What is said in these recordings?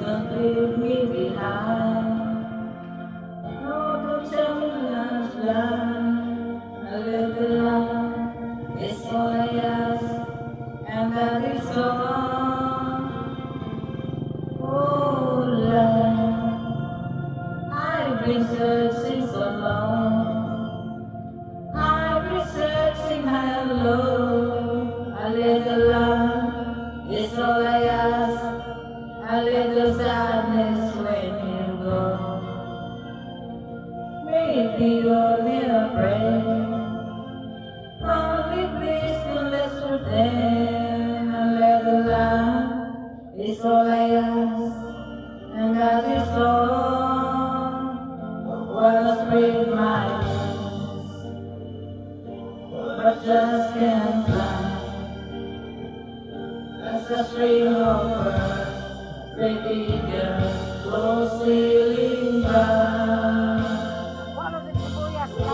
don't leave me behind. No, don't tell me life's blind. A little love is all I ask, and that is all. Oh, love, I've been searching so long. I've been searching high and low. A little love is all I ask. A little sadness when you go. Maybe you're little friend. Only please to let's pretend. A little love is all I ask, and that is all. Wanna spread my wings, but just can't fly. As a string of birds, pretty girls go sailing by.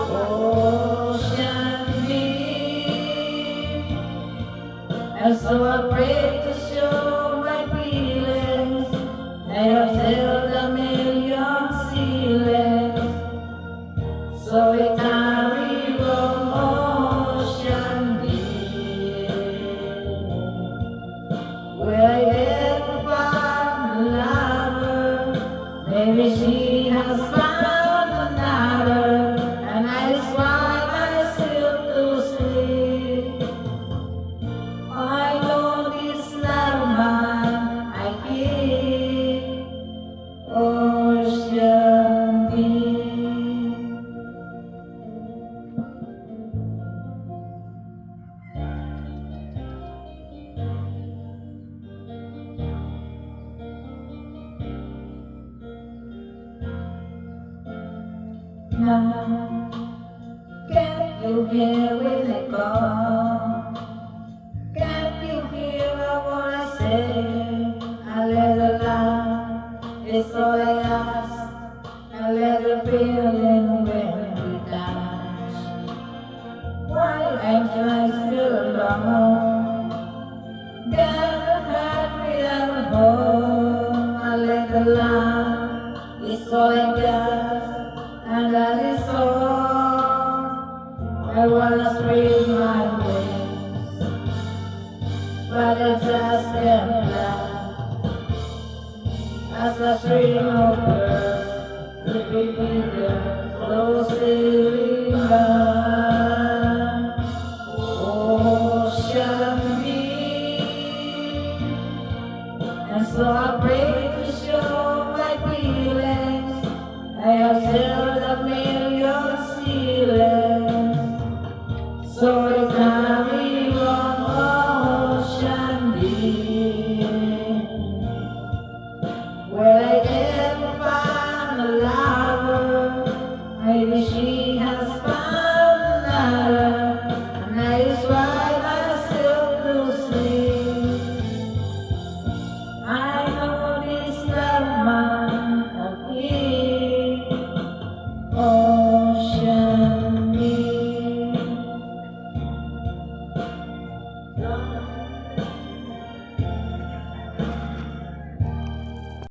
Ocean deep, and so afraid to show my feelings. I have sailed a million sea lanes, so we carry from ocean deep, where I get to find a lover. Maybe she has found another, and I swam myself to sleep. I know this love mine I keep. Ocean deep. Now, can't you hear when I call? Can't you hear what I say? A little love is all I ask, a little feeling when we touch. Why am I still alone? Got a heart without a home. A little love is all I got, and that is all. I wanna spread my wings, but I just can't fly. As a string of birds, the baby girls go sailing by. Ocean deep, and so I pray